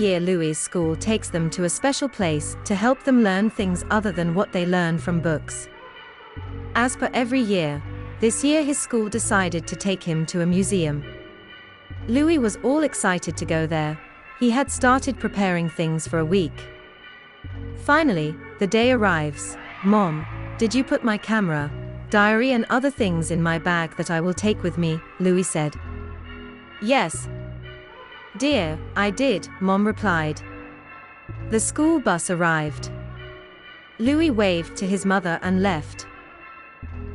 year Louis's school takes them to a special place to help them learn things other than what they learn from books. As per every year, this year his school decided to take him to a museum. Louis was all excited to go there. He had started preparing things for a week. Finally, the day arrives. "Mom, did you put my camera, diary and other things in my bag that I will take with me?" Louis said. "Yes, dear, I did," Mom replied. The school bus arrived. Louis waved to his mother and left.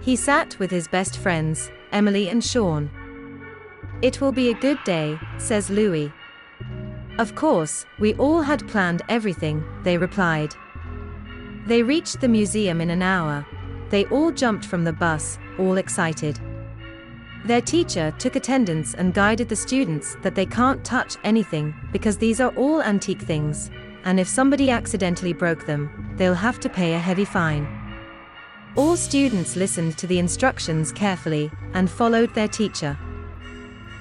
He sat with his best friends, Emily and Sean. "It will be a good day," says Louis. "Of course, we all had planned everything," they replied. They reached the museum in an hour. They all jumped from the bus, all excited. Their teacher took attendance and guided the students that they can't touch anything, because these are all antique things, and if somebody accidentally broke them, they'll have to pay a heavy fine. All students listened to the instructions carefully, and followed their teacher.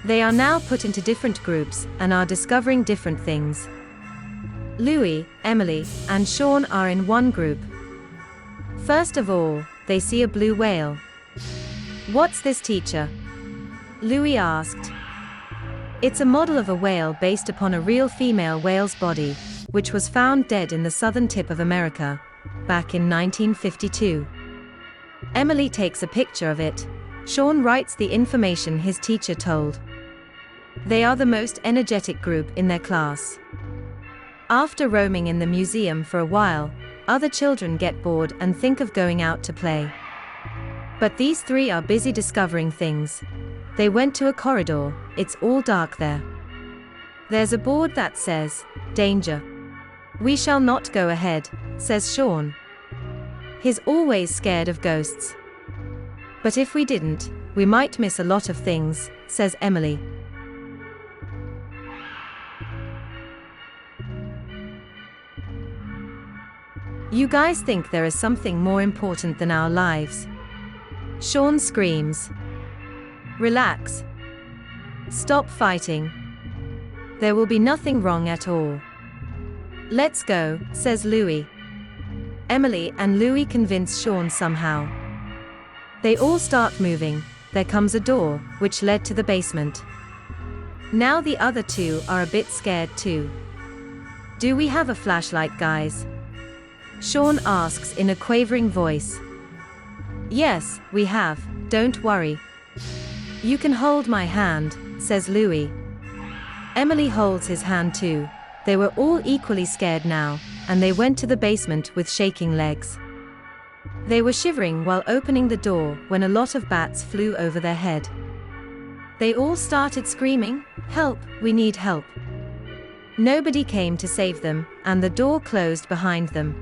They are now put into different groups, and are discovering different things. Louis, Emily, and Sean are in one group. First of all, they see a blue whale. "What's this, teacher?" Louis asked. "It's a model of a whale based upon a real female whale's body, which was found dead in the southern tip of America, back in 1952. Emily takes a picture of it. Sean writes the information his teacher told. They are the most energetic group in their class. After roaming in the museum for a while, other children get bored and think of going out to play. But these three are busy discovering things. They went to a corridor. It's all dark there. There's a board that says, "Danger. We shall not go ahead," says Sean. He's always scared of ghosts. "But if we didn't, we might miss a lot of things," says Emily. "You guys think there is something more important than our lives?" Sean screams. "Relax. Stop fighting. There will be nothing wrong at all. Let's go," says Louis. Emily and Louis convince Sean somehow. They all start moving. There comes a door, which led to the basement. Now the other two are a bit scared too. "Do we have a flashlight, guys?" Sean asks in a quavering voice. "Yes, we have, don't worry. You can hold my hand," says Louis. Emily holds his hand too. They were all equally scared now, and they went to the basement with shaking legs. They were shivering while opening the door when a lot of bats flew over their head. They all started screaming, "Help, we need help." Nobody came to save them, and the door closed behind them.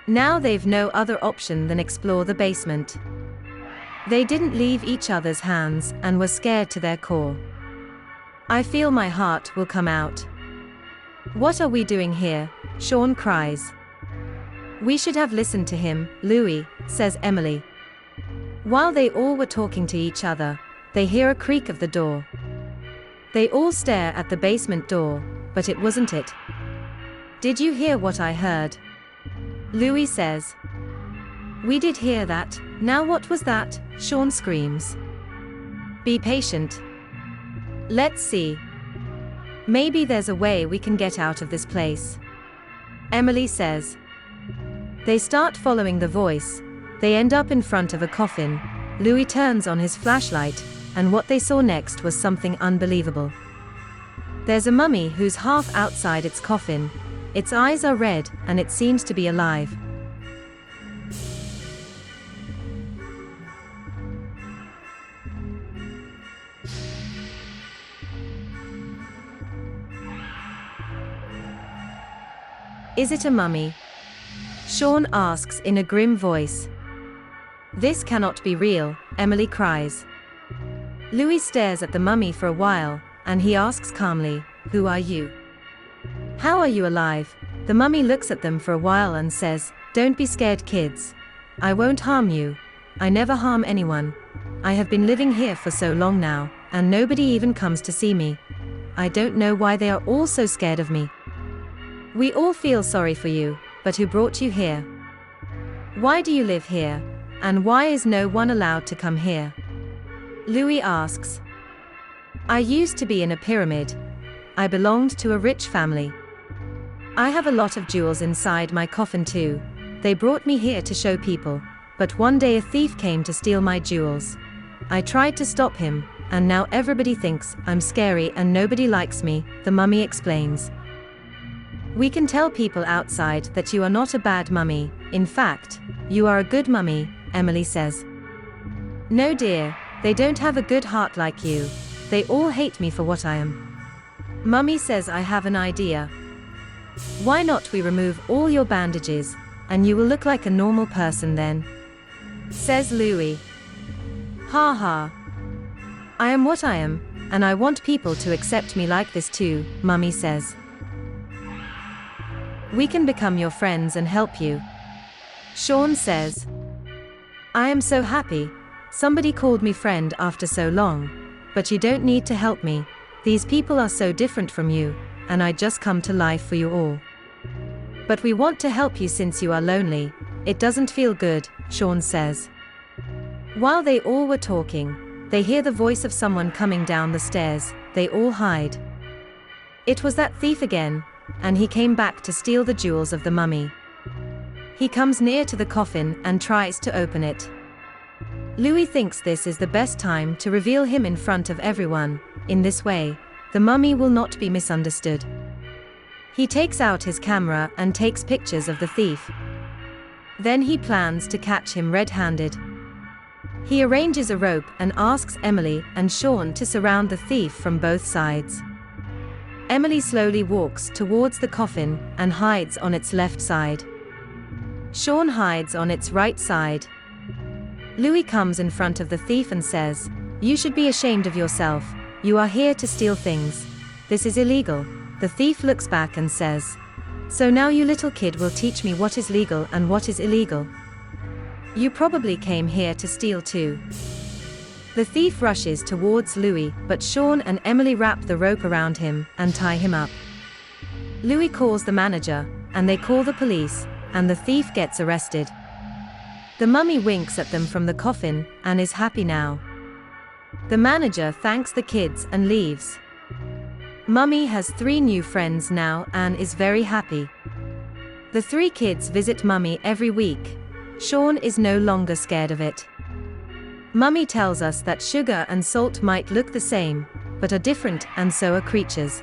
Now they've no other option than explore the basement. They didn't leave each other's hands and were scared to their core. "I feel my heart will come out." "What are we doing here?" Sean cries. "We should have listened to him, Louis," says Emily. While they all were talking to each other, they hear a creak of the door. They all stare at the basement door, but it wasn't it. "Did you hear what I heard?" Louis says. "We did hear that. Now what was that?" Sean screams. "Be patient. Let's see. Maybe there's a way we can get out of this place," Emily says. They start following the voice. They end up in front of a coffin. Louis turns on his flashlight, and what they saw next was something unbelievable. There's a mummy who's half outside its coffin. Its eyes are red, and it seems to be alive. "Is it a mummy?" Sean asks in a grim voice. "This cannot be real," Emily cries. Louis stares at the mummy for a while, and he asks calmly, "Who are you? How are you alive?" The mummy looks at them for a while and says, "Don't be scared, kids. I won't harm you. I never harm anyone. I have been living here for so long now, and nobody even comes to see me. I don't know why they are all so scared of me." We all feel sorry for you, but who brought you here? Why do you live here, and why is no one allowed to come here? Louis asks. I used to be in a pyramid. I belonged to a rich family. I have a lot of jewels inside my coffin too. They brought me here to show people, but one day a thief came to steal my jewels. I tried to stop him, and now everybody thinks I'm scary and nobody likes me, the mummy explains. We can tell people outside that you are not a bad mummy. In fact, you are a good mummy, Emily says. No dear, they don't have a good heart like you. They all hate me for what I am. Mummy says I have an idea. Why not we remove all your bandages, and you will look like a normal person then? Says Louis. Ha ha. I am what I am, and I want people to accept me like this too, Mummy says. We can become your friends and help you. Sean says. I am so happy. Somebody called me friend after so long. But you don't need to help me. These people are so different from you, and I just come to life for you all. But we want to help you since you are lonely. It doesn't feel good, Sean says. While they all were talking, they hear the voice of someone coming down the stairs. They all hide. It was that thief again, and he came back to steal the jewels of the mummy. He comes near to the coffin and tries to open it. Louis thinks this is the best time to reveal him in front of everyone. In this way, the mummy will not be misunderstood. He takes out his camera and takes pictures of the thief. Then he plans to catch him red-handed. He arranges a rope and asks Emily and Sean to surround the thief from both sides. Emily slowly walks towards the coffin and hides on its left side. Sean hides on its right side. Louis comes in front of the thief and says, "You should be ashamed of yourself. You are here to steal things. This is illegal." The thief looks back and says, "So now you little kid will teach me what is legal and what is illegal. You probably came here to steal too." The thief rushes towards Louis, but Sean and Emily wrap the rope around him and tie him up. Louis calls the manager, and they call the police, and the thief gets arrested. The mummy winks at them from the coffin and is happy now. The manager thanks the kids and leaves. Mummy has 3 new friends now and is very happy. The 3 kids visit Mummy every week. Sean is no longer scared of it. Mummy tells us that sugar and salt might look the same, but are different, and so are creatures.